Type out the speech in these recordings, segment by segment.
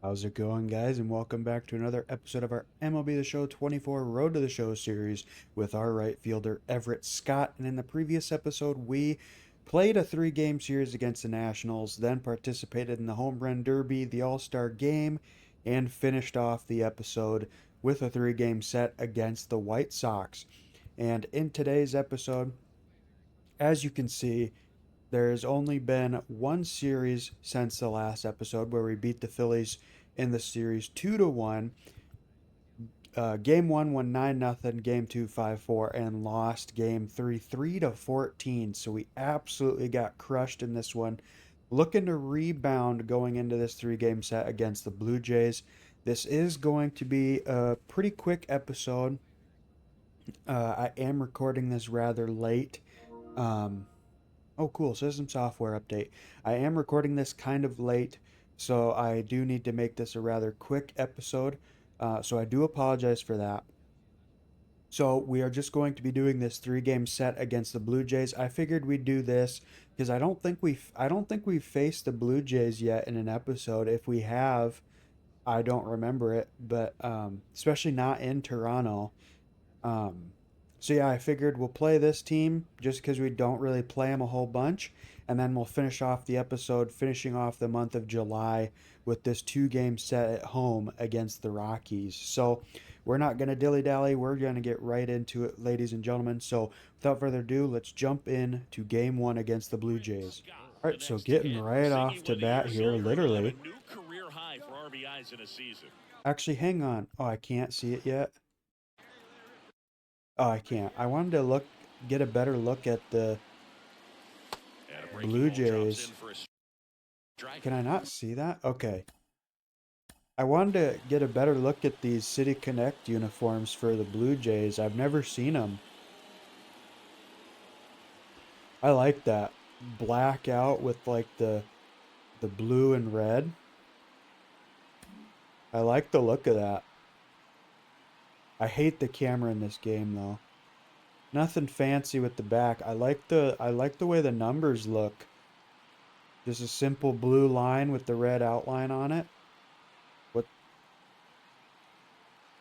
How's it going, guys? And welcome back to another episode of our MLB The Show 24 Road to the Show series with our right fielder, Everett Scott. And in the previous episode, we played a three-game series against the Nationals, then participated in the Home Run Derby, the All-Star Game, and finished off the episode with a three-game set against the White Sox. And in today's episode, as you can see, there's only been one series since the last episode where we beat the Phillies in the series 2-1. Game one won 9-0, game two 5-4, and lost game three 3-14. So we absolutely got crushed in this one. Looking to rebound going into this three-game set against the Blue Jays. This is going to be a pretty quick episode. I am recording this rather late. Oh, cool. System software update. I am recording this kind of late, so I do need to make this a rather quick episode. So I do apologize for that. So we are just going to be doing this three-game set against the Blue Jays. I figured we'd do this because I don't think we've faced the Blue Jays yet in an episode. If we have, I don't remember it, but especially not in Toronto. Um, so yeah, I figured we'll play this team just because we don't really play them a whole bunch, and then we'll finish off the episode, finishing off the month of July with this two-game set at home against the Rockies. So we're not going to dilly-dally. We're going to get right into it, ladies and gentlemen. So without further ado, let's jump in to game one against the Blue Jays. All right, so getting right off to bat here, literally. Actually, hang on. Oh, I can't see it yet. Oh, I can't. I wanted to get a better look at the Blue Jays. Can I not see that? Okay. I wanted to get a better look at these City Connect uniforms for the Blue Jays. I've never seen them. I like that. Black out with like the blue and red. I like the look of that. I hate the camera in this game though. Nothing fancy with the back. I like the way the numbers look. Just a simple blue line with the red outline on it. What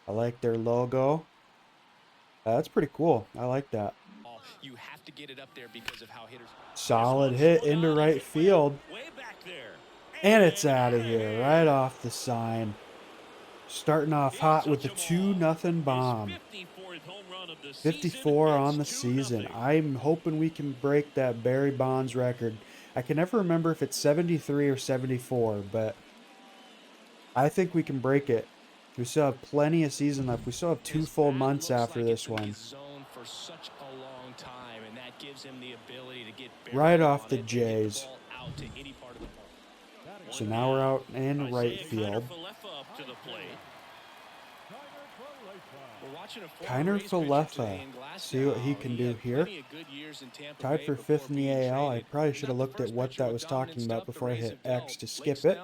I like their logo. That's pretty cool. I like that. You have to get it up there because of how hitters. Solid hit into right field. And it's out of here right off the sign. Starting off hot with a 2-0 bomb. 54 on the season. I'm hoping we can break that Barry Bonds record. I can never remember if it's 73 or 74, but I think we can break it. We still have plenty of season left. We still have 2 full months after this one. Right off the Jays. So now we're out in right field. Kiner Falefa. See what he can do here. Tied for 5th in the AL. I probably should have looked at what that was talking about before I hit X to skip it.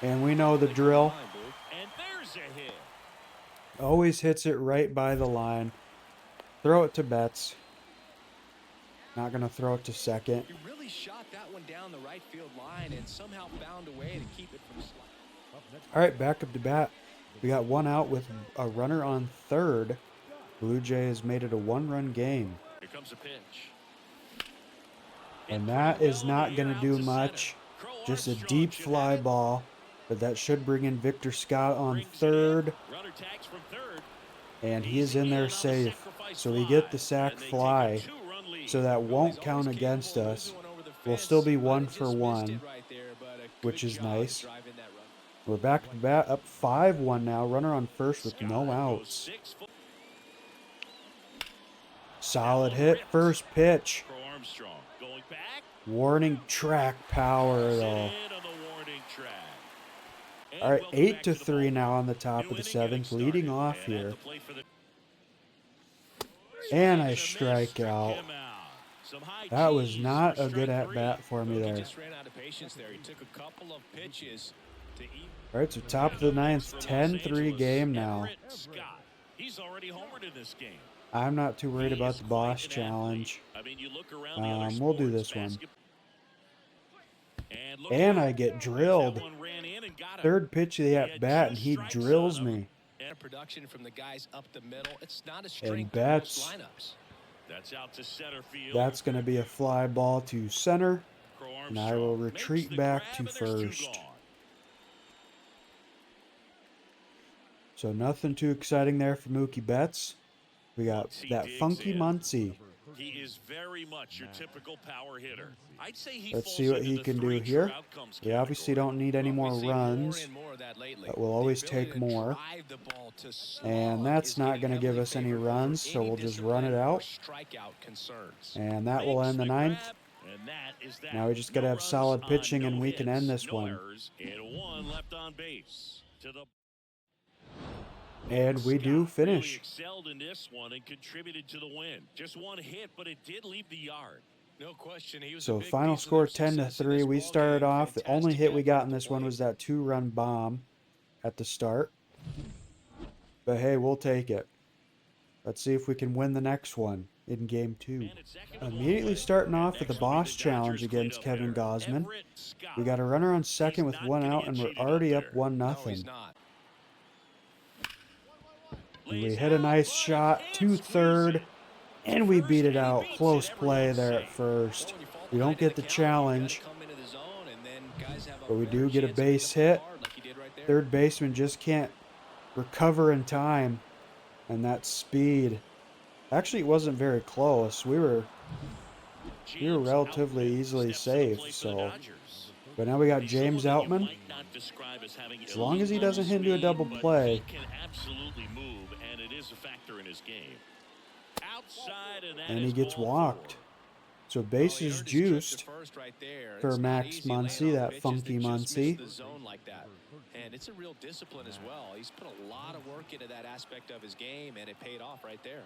And we know the drill. Always hits it right by the line. Throw it to Betts. Not going to throw it to second. He really shot that one down the right field line and somehow found a way to keep it from sliding. All right, back up to bat. We got one out with a runner on third. Blue Jays made it a 1-run game. Here comes a pitch. And that is not going to do much. Just a deep fly ball. But that should bring in Everett Scott on third. And he is in there safe. So we get the sac fly. So that won't count against us. We'll still be 1 for 1, which is nice. We're back to bat, up 5-1 now. Runner on first with no outs. Solid hit, first pitch. Warning track power though. All right, 8-3 now on the top of the 7th, leading off here. And I strike out. That was not a good at-bat for me there. All right, so top of the 9th, 10-3 game now. I'm not too worried about the boss challenge. We'll do this one. And I get drilled. third pitch of the at-bat, and he drills me. And production from the guys up the middle. It's not a And strength of most Betts, lineups. That's out to center field. that's going to be a fly ball to center, Crow and I will Armstrong retreat makes the back grab, to and there's two first. gone. So nothing too exciting there for Mookie Betts. We got Muncy that digs funky in. Muncy. He is very much your typical power hitter. I'd say he Let's falls see what into he the can do three here. true outcomes We obviously category. don't need any more We've seen runs, and more of that lately. but we'll The always ability take to more. drive the ball to slog And that's is not getting going to give heavily us any favored over runs, so any we'll just run it discipline or out. strikeout concerns. And that will end the ninth. And that is that. Now we just got to No have runs solid on pitching, and no we can hits, end this no one. errors, and one left on base. To the And we do Scott really finish. excelled in this one and contributed to the win. Just one hit, but it did leave the yard. No question, he was a So big final piece of score their success 10-3. in We this started ballgame. off. The only hit we Fantastic got effort in at this the one plate. was that 2-run bomb at the start. But hey, we'll take it. Let's see if we can win the next one in game 2. Man at second with Immediately one starting away. off with the Next will be boss the challenge Dodgers against cleanup Kevin hitter, Gosman. Everett Scott. We got a runner on second He's with not one gonna out, get and we're cheated already up up there. 1-0. No, he's not. And we Lays hit a out, nice but shot can't to squeeze third, it. and we First, beat it and he out. beats it. Close play Everyone's there at safe. first. When you fall We don't behind in get the count, you gotta challenge, come into the zone, and then guys have a but we better do get a chance of hitting base the ball hit. hard like he did right there. Third baseman just can't recover in time, and that speed. Actually, it wasn't very close. We were James relatively Outman easily steps to the safe. plate for the So, Dodgers. but now we got He's James someone that you Outman. might not describe as having As long as he elite doesn't level hit into a speed, double but play. he can absolutely move, and it is a factor in his game. Outside, and that And he is gets ball walked. 4. So Well, he bases earned his trip to juiced first right there. for It's not Max easy laying Muncy, off that pitches funky that just miss Muncy. the zone like that. And it's a real discipline as well. He's put a lot of work into that aspect of his game, and it paid off right there.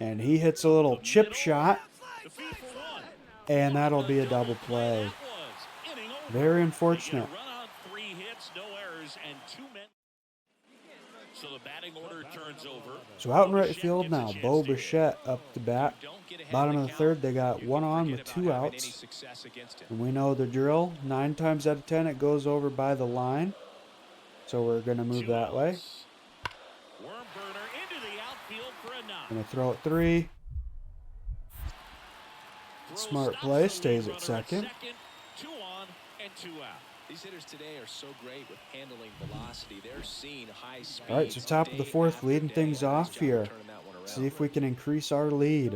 And he hits a little chip shot, The feed for one. and that'll be a double play. That was inning over. Very They get unfortunate. a run on 3 hits, no errors, and 2 men. So the batting order turns over. So out in right Bichette field gets a now, chance Bo to hit. Bichette up to bat. Don't get ahead Bottom in of the count, third, they got you one can on forget with about 2 having any outs. success against him. And we know the drill. 9 times out of 10, it goes over by the line. So we're going to move 2 that way. outs. Worm burner into the outfield for a knock. Going to throw it 3. Throw Smart stops play, the stays lead at runner second. 2 on and 2 out. These hitters today are so great with handling velocity. They're seeing high speeds. All right, so top of the day 4th, after leading day. things Nice off job here. turning that one around. See if we can increase our lead.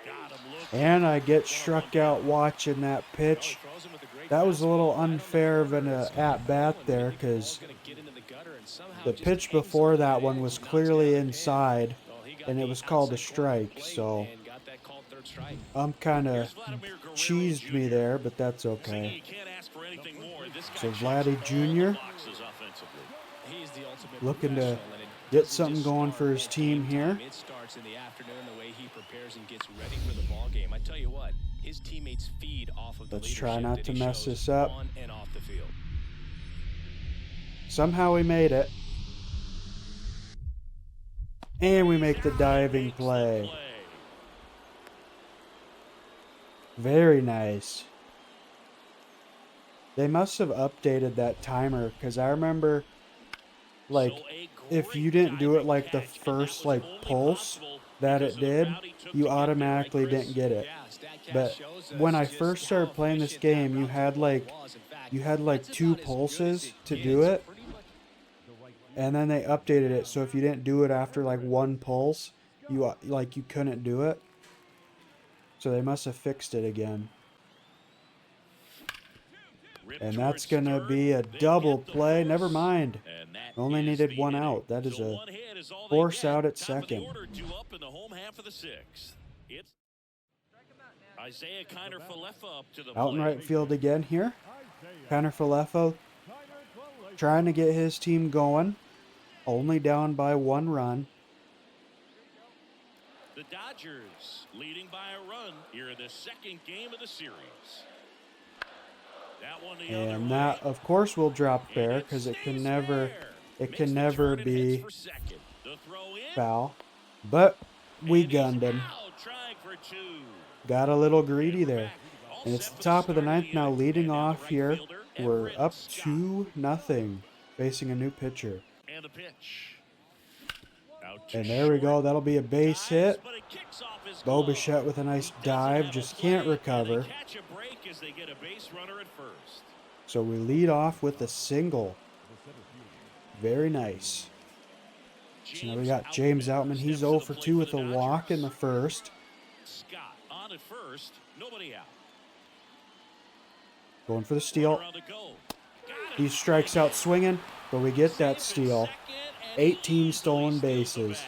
Got him looking. And I get struck out watching that pitch. Throws him with a great That was a little fastball right on the unfair of corner. an It's at-bat going, there and the because ball's gonna get into the gutter and somehow the just pitch hangs before on that the one edge was and knocks clearly down the inside, Well, he got and it the was called a outside corner of the strike. plate So and got that called third strike. kind Here's of Vladimir Guerrero cheesed me Jr. there, but that's Saying okay. you can't ask for anything more. This guy So checks Vladdy all the Jr. boxes offensively. He's the ultimate looking to professional, and it get doesn't something just going start for his at team game here. time. It starts in the afternoon, the way he prepares and gets ready for the ball game. I tell you what, his teammates feed off of the Let's leadership try not that to he mess shows this up. on and off the field. Somehow we made it. And we make the diving Makes the play. Very nice. They must have updated that timer because I remember, like, So a if great you didn't do it diving like the catch, and that first was like only pulse possible that because it of the did, route he took to you get there, right, automatically Chris? didn't get it. Yeah, StatCast But shows when us I just first how started playing this efficient that game, you route to had the like ball was. In fact, you had like that's 2 about as good as pulses it to gets. do it, Pretty much and then they updated it so if you didn't do it after like 1 pulse, you couldn't do it. So they must have fixed it again. Ripped And that's towards gonna third. be a They double get the play. Never force, mind. and that Only is needed the 1 inning. out. That is So a one hit is all they force get. out at Top of the second. order, 2 up in the home half of the 6th. It's Isaiah Kiner-Falefa up to the Out in plate. right field again here. Kiner Falefa trying to get his team going. Only down by 1 run. The Dodgers leading by a run here in the 2nd game of the series. That one the other And way. that, of course, will drop And fair it because it can stays never, there. it Makes can the never turn and heads be for second. The throw in, foul. But we and he's gunned him. out, trying for 2. Got a little And greedy we're there. back. And it's the top of the ninth now, leading off here. We're up 2-0, facing a new pitcher. And the pitch. Out to And there we go. short. That'll be a base Dives, hit. but it kicks off his Bo glove. Bichette with a nice Doesn't dive, have a just play, can't and recover. they catch a break as they get a base runner at first. So we lead off with a single. Very nice. So now we got James Outman. He's 0 for 2 with a walk in the first. Scott on at first, nobody out. Going for the steal. Runner on the go. Got it. He strikes out swinging, but we get that steal. 18 stolen bases.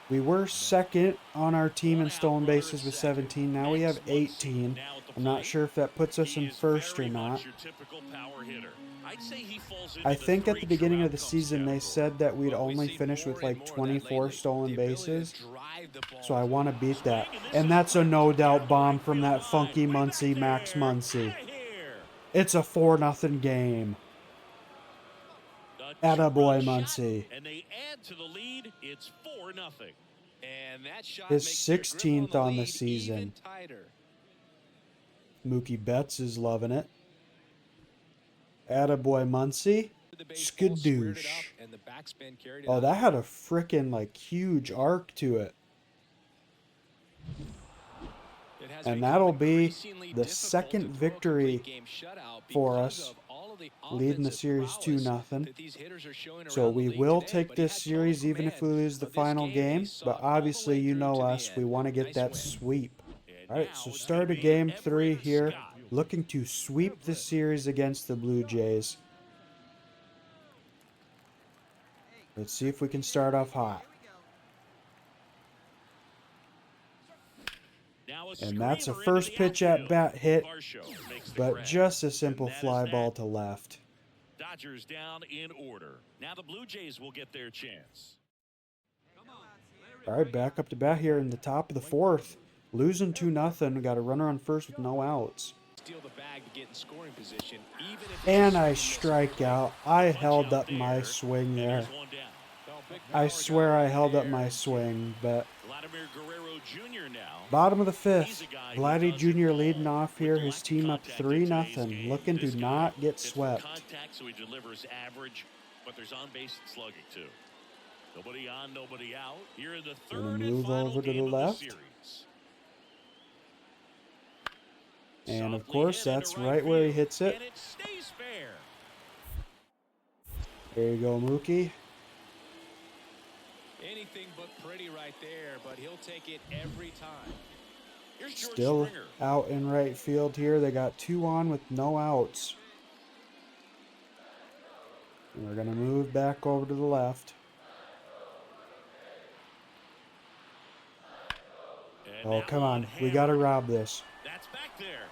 We were second on our team in stolen bases with 17. Now we have 18. I'm not sure if that puts us in first or not. I think at the beginning of the season they said that we'd only finish with like 24 stolen bases. So I want to beat that. And that's a no-doubt bomb from that funky Muncy, Max Muncy. It's a 4-0 game. Attaboy, Muncy. And they add to the lead. It's 4-0. And that shot His makes their grip 16th on the lead season. even tighter. Mookie Betts is loving it. Attaboy, Muncy. The baseball squared it Skadoosh. up, and the backspin carried it Oh, out. that had a frickin' like huge arc to it. It has And become that'll be increasingly the difficult second to throw a victory complete game shutout for because us, of all of the leading the offensive series prowess 2-0. that these hitters are showing So around the we league will today, take but he this had total series even if we command lose the of this final game. game. He saw But it all the obviously, way you through know to the us. We end. want to get Nice that win. sweep. And All right, now so it's start gonna of be game Everett 3 here. Scott. Looking to sweep the series against the Blue Jays. Let's see if we can start off hot. Now a And that's a screamer into first the pitch at outfield. bat hit, Varsho makes the but grab. just a simple And that is fly that. ball to left. Dodgers down in order. Now the Blue Jays will get their chance. All right, back up to bat here in the top of the fourth. Losing 2-0. Got a runner on first with no outs. Steal the bag to get in scoring position, even if it's And a I swing strike out. I held up my swing there. Here's one down. Well, big I power swear guy I right held up there. my swing, but Vladimir Guerrero Jr. now. bottom of the He's fifth. a guy who Vladdy does it Jr. all leading off here. with His lack of team up contact in 3-0. today's game. Looking This to guy not get hits for swept. contact, so he delivers average, but there's on-base slugging too. Nobody on, nobody out. Here in the Gonna third move and final over to the game of the left. series. And of Softly course, hit into that's right where he field, hits it. and it stays fair. There you go, Mookie. Anything but pretty right there, but he'll take it every time. Here's George Still Springer. out in right field here. They got 2 on with no outs. And we're going to move back over to the left. And Oh, that come one on. We got to hammered. rob this. That's back there.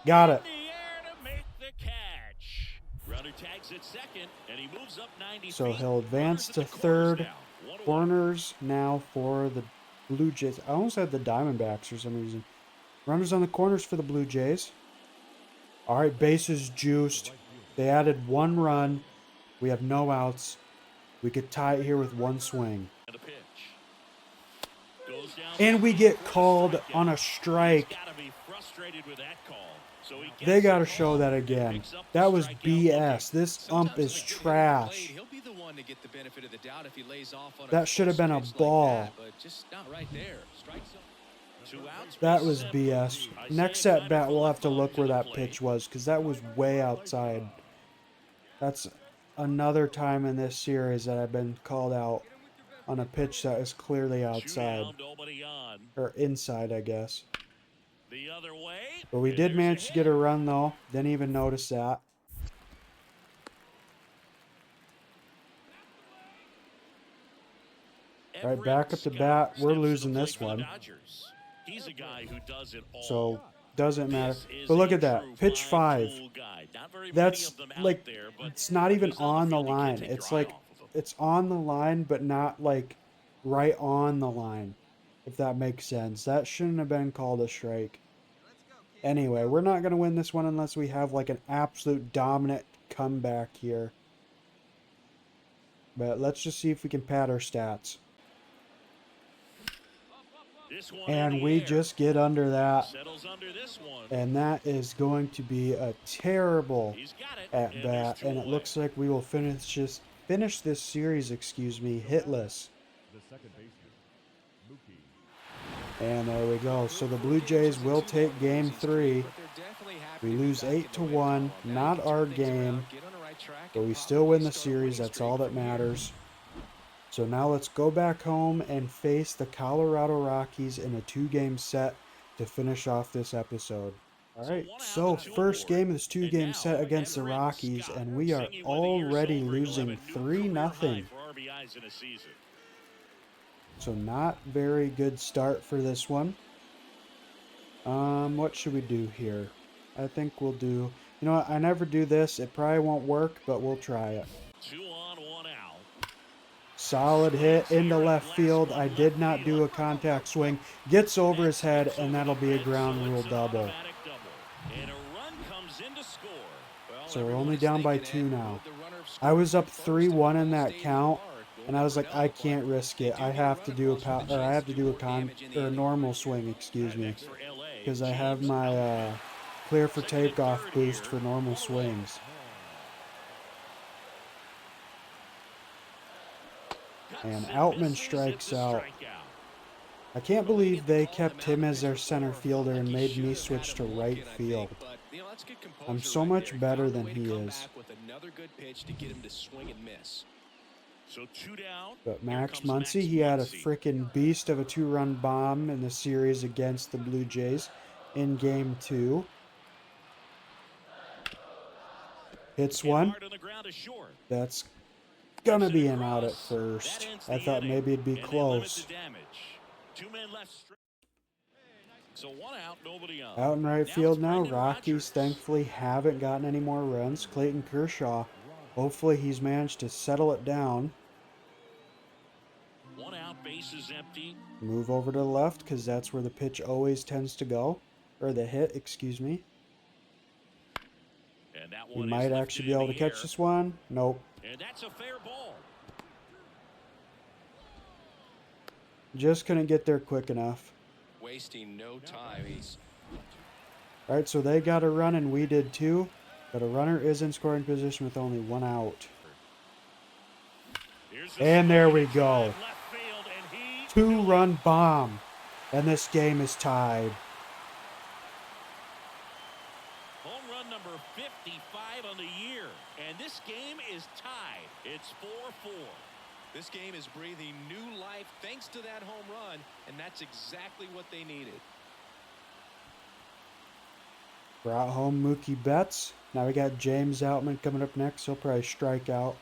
Got it. In the air to make the catch. Runner tags at second, and he moves up 90 So feet. he'll advance Runners to at the corners third. now. 1-1. Corners now for the Blue Jays. I almost had the Diamondbacks for some reason. Runners on the corners for the Blue Jays. All right, bases juiced. They added 1 run. We have no outs. We could tie it here with 1 swing. And a pitch. Goes down And we for get a called strikeout. on a He's strike. gotta be frustrated with that call. So he gets They got to the show ball that and again. picks up the That was strikeout BS. looking. This ump Sometimes is when a good hitter at the trash. plate, he'll be the one to get the benefit of the doubt if he lays off on a That should have close been a pitch like ball. that, but just not right there. Strike zone. 2 outs. That base was set. BS. Isaiah Next at Kiner bat, for we'll have to left look arm where the that plate. pitch was because that was way outside. That's another time in this series that I've been called out on a pitch that is clearly 2 outside. down, nobody on. Or inside, I guess. The other way. But we and did there's manage to get a hit. run, though. Didn't even notice that. All right, back up to Everett bat. Scott We're steps to the losing plate this for the one. Dodgers. He's a guy who does it all. So, doesn't matter. This is But look a at that. true Pitch five 5. tool guy. Not very many That's of them out like, there, but it's not even when he's on on the field, you can't line. take your It's eye like, off of him. it's on the line, but not like right on the line. If that makes sense. That shouldn't have been called a strike. Anyway, we're not going to win this one unless we have like an absolute dominant comeback here. But let's just see if we can pad our stats. This one in And the we air. just get under that. Settles under this one. And that is going to be a terrible He's got it. at And there's bat. two And it away. looks like we will finish this series, hitless. And there we go. So the Blue Jays will take game 3. We lose 8-1. Not our game. But we still win the series. That's all that matters. So now let's go back home and face the Colorado Rockies in a 2-game set to finish off this episode. Alright, so first game of this 2-game set against the Rockies, and we are already losing 3-0. So not very good start for this one. What should we do here? I think we'll do... You know what? I never do this. It probably won't work, but we'll try it. 2 on, 1 out. Solid hit into left field. I did not do a contact swing. Gets over his head, and that'll be a ground rule double. And a run comes in to score. So we're only down by 2 now. I was up 3-1 in that count, and I was like, I can't risk it. I have to do a normal swing, because I have my clear for takeoff boost for normal swings. And Outman strikes out. I can't believe they kept him as their center fielder and made me switch to right field. I'm so much better than he is. But Max Muncy, he had a freaking beast of a 2-run bomb in the series against the Blue Jays in game 2. Hits one. That's gonna be an out at first. I thought maybe it'd be close. Out in right field now. Rockies thankfully haven't gotten any more runs. Clayton Kershaw, hopefully he's managed to settle it down. 1 out, base is empty. Move over to the left because that's where the pitch always tends to go. Or the hit, excuse me. And that We one might actually be able to catch this one. Nope. And that's a fair ball. Just couldn't get there quick enough. Wasting no time. Alright, so they got a run and we did too. But a runner is in scoring position with only 1 out. And there we go. 2-run bomb. And this game is tied. Home run number 55 on the year. And this game is tied. It's 4-4. This game is breathing new life thanks to that home run, and that's exactly what they needed. Brought home Mookie Betts. Now we got James Outman coming up next. He'll probably strike out.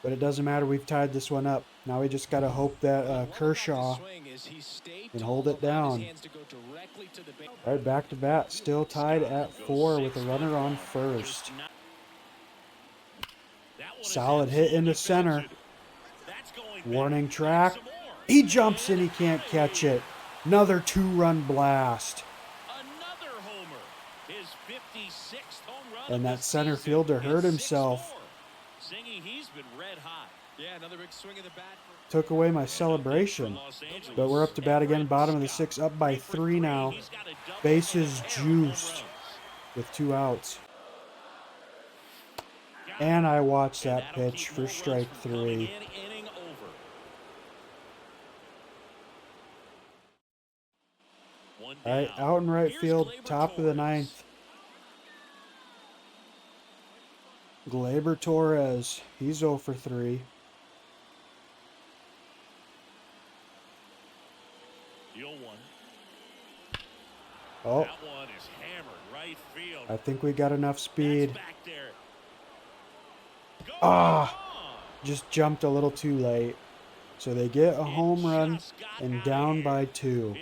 But it doesn't matter. We've tied this one up. Now we just got to hope that Kershaw can hold it down. All right, back to bat. Still tied at 4 with a runner on first. Solid hit into center. Warning track. He jumps and he can't catch it. Another 2-run blast. Another homer. His 56th home run. And that center fielder hurt himself. He's been red hot. Yeah, another big swing of the bat. Took away my celebration. But we're up to bat again. Bottom of the 6th. Up by 3 now. Bases juiced with 2 outs. And I watched that pitch for strike 3. All right, out in right field, top of the 9th. Gleyber Torres, he's 0 for 3. Oh, I think we got enough speed. Just jumped a little too late. So they get a home run and down by 2.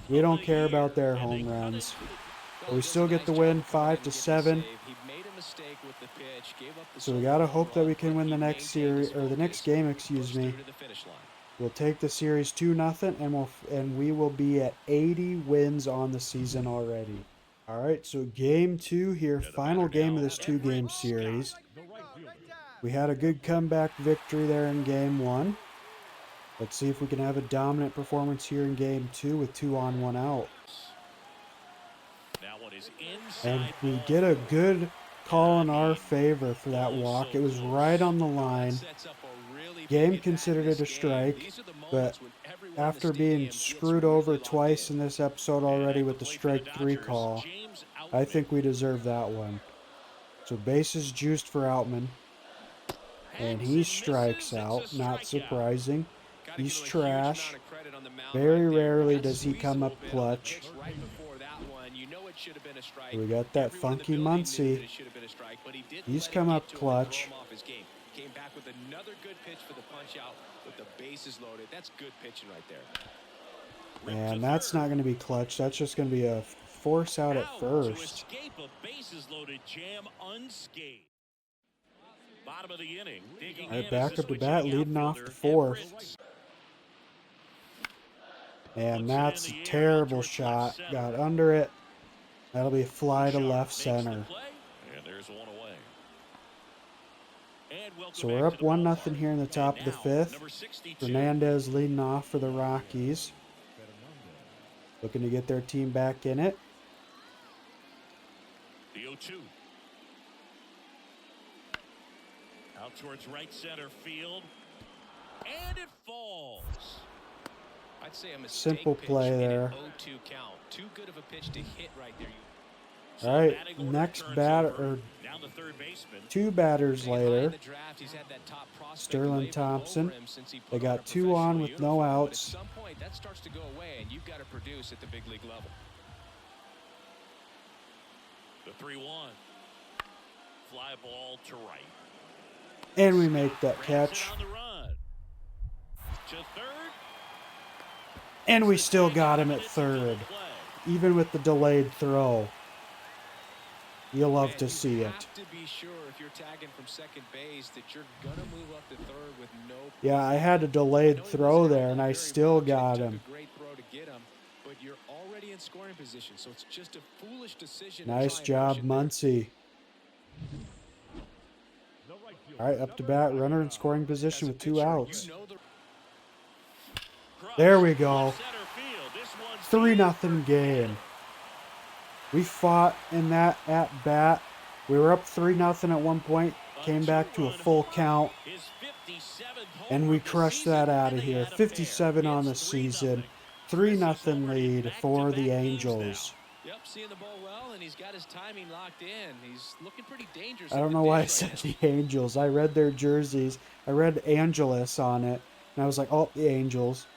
We don't care about their home runs. But we still get the win 5-7. So we gotta hope that we can win the next series, or the next game, excuse me. We'll take the series 2-0, and we will be at 80 wins on the season already. All right, so game 2 here, final game of this 2-game series. We had a good comeback victory there in game 1. Let's see if we can have a dominant performance here in game 2 with 2 on, 1 out. That one is And inside we ball get a four. good call in our favor for that Oh, walk. so It was close. right on the That line. sets up a really big Game at-bat considered in it a this game. strike, These are the but moments when everyone in the after being stadium gets screwed really over locked twice in. in this episode And already at with the the plate for the strike 3 Dodgers, call, James I Outman. think we deserve that one. So bases juiced for Outman, and Hangs he and strikes misses. It's a out. Not strikeout. surprising. Gotta He's give him a huge trash. amount of credit on the mound Very right there. rarely Got does he squeezed a come little up bit on the clutch. pitch right before that one. You know it should have been a strike. We got that Everyone in the funky building knew Muncie. that it should have been a strike, but he didn't He's let it come get up to him and throw clutch. him off his game. Came back with another good pitch for the punch out with the bases loaded. That's good pitching right there. And that's not going to be clutch. That's just going to be a force out at To first. escape a bases loaded jam unscathed. Bottom of the inning. Digging All right, in back is up the to bat, switching leading off outfielder, the fourth. Everett. And Puts it that's in a the air, terrible out towards shot. left center. Got under it. That'll be a fly to Sharp left makes the center. play, and there's one away. And welcome So back we're to up the 1-0 ballpark. here in the top And of the now, fifth. number 62. Fernandez leading off for the Rockies. Looking to get their team back in it. The 0-2. Out towards right center field. And it falls. I'd say a mistake Simple pitch play in an there. 0-2 count. Too good of a pitch to hit right there. So All right, batting order next turns batter, over. or Down the third baseman. 2 batters Taken high in later. the draft, he's had that top prospect Sterling label Thompson. over him since he put They on got a 2 on professional with no uniform, but at outs. some point, that starts to go away, and you've got to produce at the big league level. The 3-1. Fly ball to right. And we make that Grabs catch. it on the run. To third. And we still got him at third, even with the delayed throw. You'll love to see You it. have to be sure if you're tagging from second base that you're going to move up to third with no... Yeah, I had a delayed throw there, and I still got him. A great throw to get him, but you're already in scoring position, so it's just a foolish decision. Nice job, Muncie. All right, up to bat, runner in scoring position with 2 outs. There we go. 3-0 game. We fought in that at bat. We were up 3-0 at one point, came back to a full count, and we crushed that out of here. 57 on the season, 3-0 lead for the Angels. Yep, seeing the ball well, and he's got his timing locked in. He's looking pretty dangerous. I don't know why I said the Angels. I read their jerseys. I read Angeles on it, and I was like, oh, the Angels.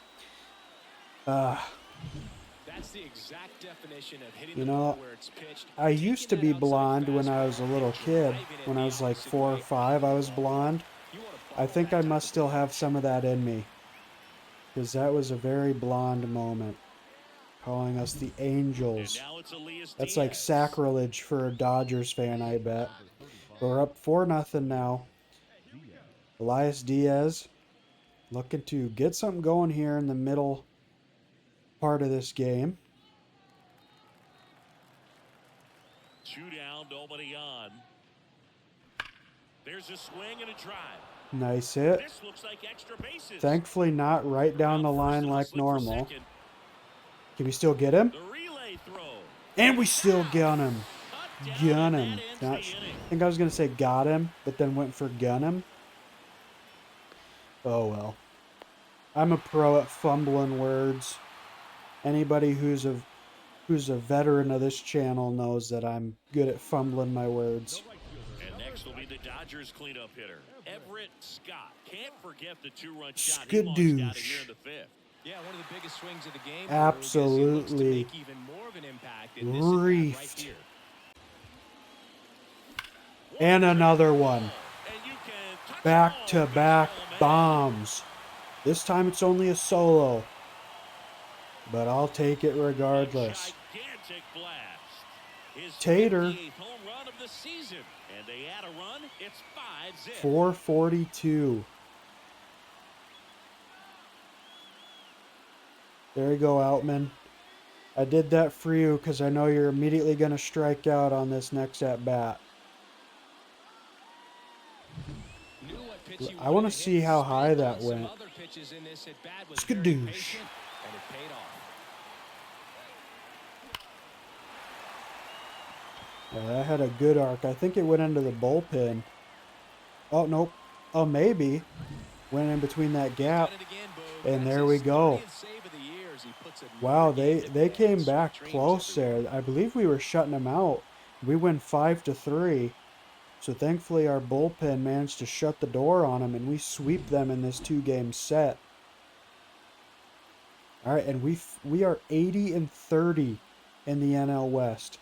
That's the exact definition of hitting You the know, ball where it's pitched. I used to be blonde when I was a little kid. When I was like 4 or 5, I was blonde. I think I must still have some of that in me, because that was a very blonde moment. Calling us the Angels. That's like sacrilege for a Dodgers fan, I bet. We're up 4-0 now. Elias Diaz looking to get something going here in the middle part of this game. 2 down, nobody on. There's a swing and a drive. Nice hit. This looks like extra bases. Thankfully not right down the line like normal. Can we still get him? The relay throw. And we still gun him. Gun him. I think I was going to say got him, but then went for gun him. Oh well. I'm a pro at fumbling words. Anybody who's a veteran of this channel knows that I'm good at fumbling my words. And next will be the Dodgers cleanup hitter, Everett Scott. Can't forget the 2-run shot he launched out of here in the fifth. Yeah, one of the biggest swings of the game. Absolutely. Even more of an impact in this right here. And another one. Back-to-back bombs. This time it's only a solo, but I'll take it regardless. Tater. 442. There you go, Outman. I did that for you because I know you're immediately going to strike out on this next at-bat. I want to see how high that went. pitches in this at bat was very Skadoosh. patient, and it paid off. Yeah, that had a good arc. I think it went into the bullpen. Oh, nope. Oh, maybe. Went in between that gap. And there we go. Wow, they came back close there. I believe we were shutting them out. We win 5-3. So thankfully our bullpen managed to shut the door on them, and we sweep them in this 2-game set. All right, and we are 80-30 in the NL West.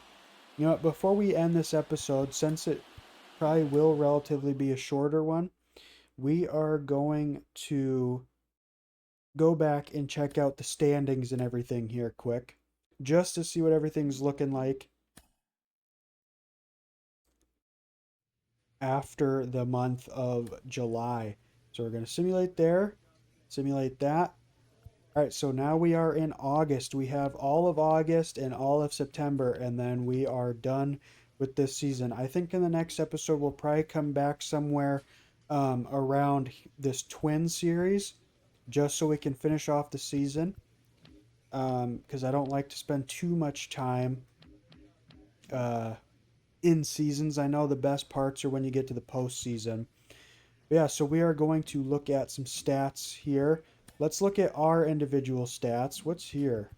You know what, before we end this episode, since it probably will relatively be a shorter one, we are going to go back and check out the standings and everything here quick, just to see what everything's looking like after the month of July. So we're going to simulate there, simulate that. All right, so now we are in August. We have all of August and all of September, and then we are done with this season. I think in the next episode, we'll probably come back somewhere around this Twin series, just so we can finish off the season. Because I don't like to spend too much time in seasons. I know the best parts are when you get to the postseason. But yeah, so we are going to look at some stats here. Let's look at our individual stats. What's here?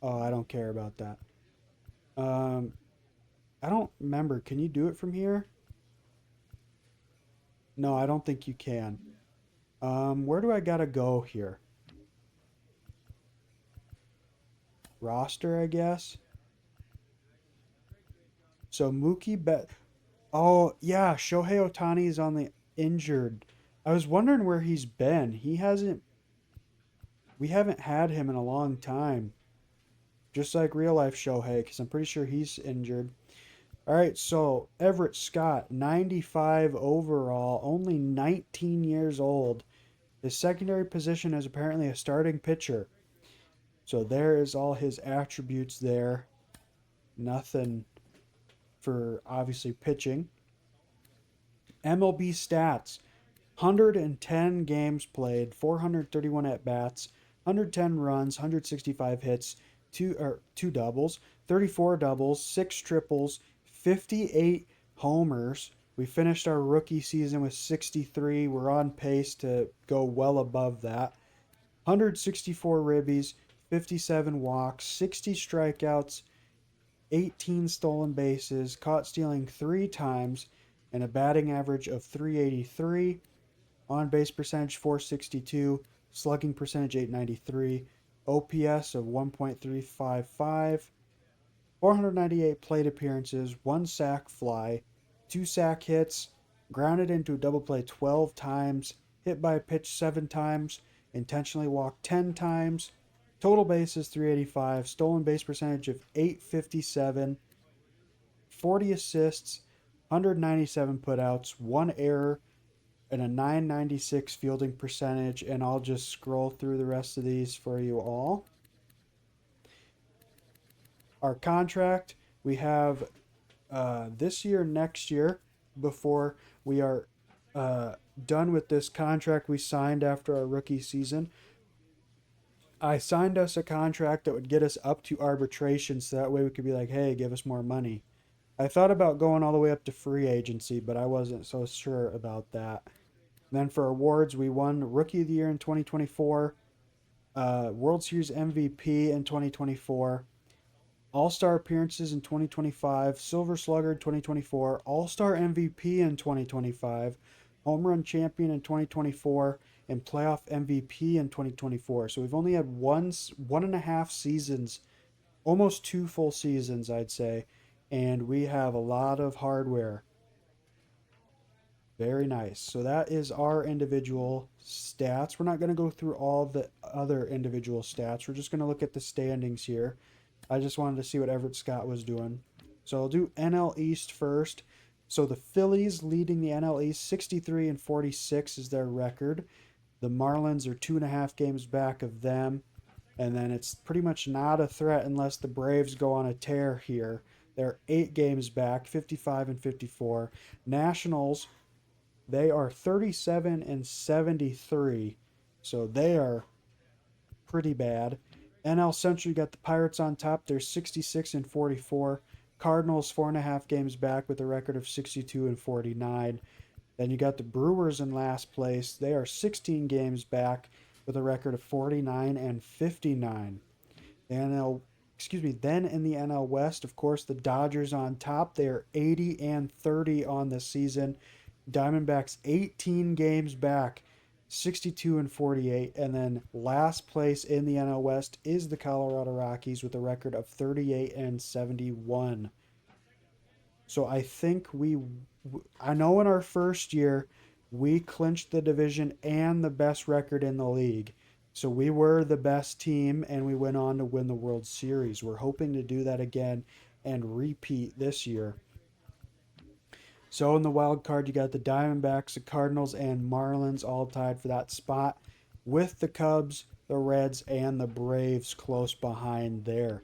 Oh, I don't care about that. I don't remember. Can you do it from here? No, I don't think you can. Where do I gotta go here? Roster, I guess. So Mookie Bet. Oh yeah, Shohei Ohtani is on the injured. I was wondering where he's been. He hasn't. We haven't had him in a long time. Just like real life Shohei, because I'm pretty sure he's injured. All right, so Everett Scott, 95 overall, only 19 years old. His secondary position is apparently a starting pitcher. So there is all his attributes there. Nothing for obviously pitching. MLB stats: 110 games played, 431 at bats, 110 runs, 165 hits, two doubles, 34 doubles, 6 triples, 58 homers. We finished our rookie season with 63. We're on pace to go well above that. 164 ribbies, 57 walks, 60 strikeouts, 18 stolen bases, caught stealing 3 times, and a batting average of 383. On base percentage 462, slugging percentage 893, OPS of 1.355, 498 plate appearances, 1 sac fly, 2 sac hits, grounded into a double play 12 times, hit by a pitch 7 times, intentionally walked 10 times, total bases 385, stolen base percentage of 857, 40 assists, 197 putouts, 1 error, and a 996 fielding percentage, and I'll just scroll through the rest of these for you all. Our contract, we have this year, next year, before we are done with this contract we signed after our rookie season. I signed us a contract that would get us up to arbitration, so that way we could be like, hey, give us more money. I thought about going all the way up to free agency, but I wasn't so sure about that. Then for awards, we won Rookie of the Year in 2024, World Series MVP in 2024, All-Star appearances in 2025, Silver Slugger in 2024, All-Star MVP in 2025, Home Run Champion in 2024, and Playoff MVP in 2024. So we've only had one and a half seasons, almost 2 full seasons, I'd say, and we have a lot of hardware. Very nice. So that is our individual stats. We're not going to go through all the other individual stats. We're just going to look at the standings here. I just wanted to see what Everett Scott was doing. So I'll do NL East first. So the Phillies leading the NL East, 63-46 is their record. The Marlins are 2.5 games back of them. And then it's pretty much not a threat unless the Braves go on a tear here. They're 8 games back, 55-54. Nationals, they are 37-73. So they are pretty bad. NL Central, you got the Pirates on top. They're 66 and 44. Cardinals 4.5 games back with a record of 62 and 49. Then you got the Brewers in last place. They are 16 games back with a record of 49 and 59. Then in the NL West, of course, the Dodgers on top. They are 80 and 30 on the season. Diamondbacks 18 games back, 62 and 48. And then last place in the NL West is the Colorado Rockies with a record of 38 and 71. So I know in our first year, we clinched the division and the best record in the league. So we were the best team and we went on to win the World Series. We're hoping to do that again and repeat this year. So in the wild card, you got the Diamondbacks, the Cardinals, and Marlins all tied for that spot, with the Cubs, the Reds, and the Braves close behind there.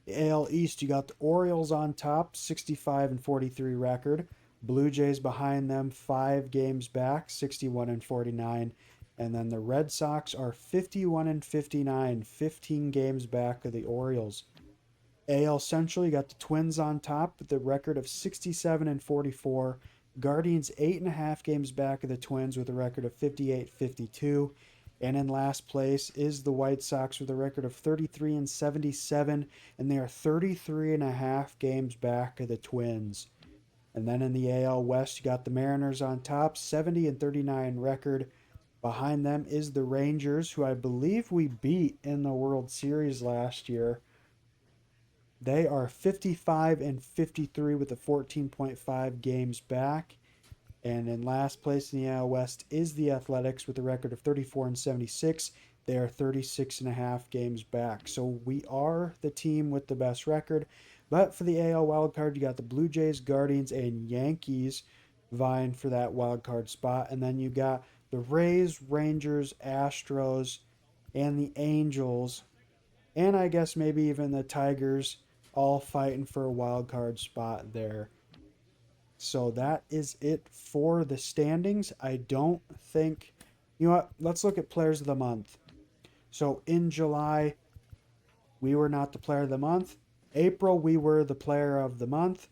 The AL East, you got the Orioles on top, 65 and 43 record. Blue Jays behind them, 5 games back, 61 and 49. And then the Red Sox are 51 and 59, 15 games back of the Orioles. AL Central, you got the Twins on top with the record of 67 and 44. Guardians 8.5 games back of the Twins with a record of 58-52. And in last place is the White Sox with a record of 33 and 77, and they are 33.5 games back of the Twins. And then in the AL West, you got the Mariners on top, 70 and 39 record. Behind them is the Rangers, who I believe we beat in the World Series last year. They are 55 and 53 with a 14.5 games back. And in last place in the AL West is the Athletics with a record of 34 and 76. They are 36.5 games back. So we are the team with the best record. But for the AL wildcard, you got the Blue Jays, Guardians, and Yankees vying for that wildcard spot. And then you got the Rays, Rangers, Astros, and the Angels, and I guess maybe even the Tigers, all fighting for a wild card spot there. So that is it for the standings. I don't think... You know what? Let's look at Players of the Month. So in July, we were not the Player of the Month. April, we were the Player of the Month.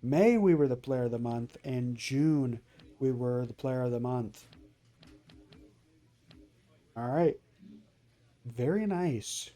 May, we were the Player of the Month. And June, we were the Player of the Month. All right. Very nice.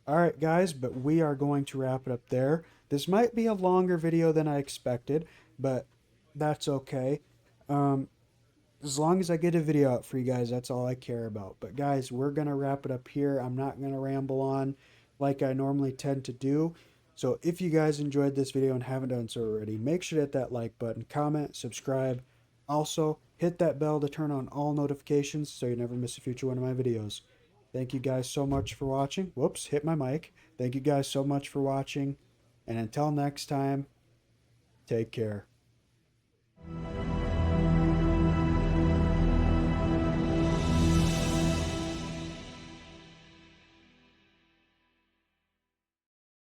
All right, guys, but we are going to wrap it up there. This might be a longer video than I expected, but that's okay. As long as I get a video out for you guys, that's all I care about. But guys, we're going to wrap it up here. I'm not going to ramble on like I normally tend to do. So if you guys enjoyed this video and haven't done so already, make sure to hit that like button, comment, subscribe. Also, hit that bell to turn on all notifications so you never miss a future one of my videos. Thank you guys so much for watching. Whoops, hit my mic. Thank you guys so much for watching. And until next time, take care.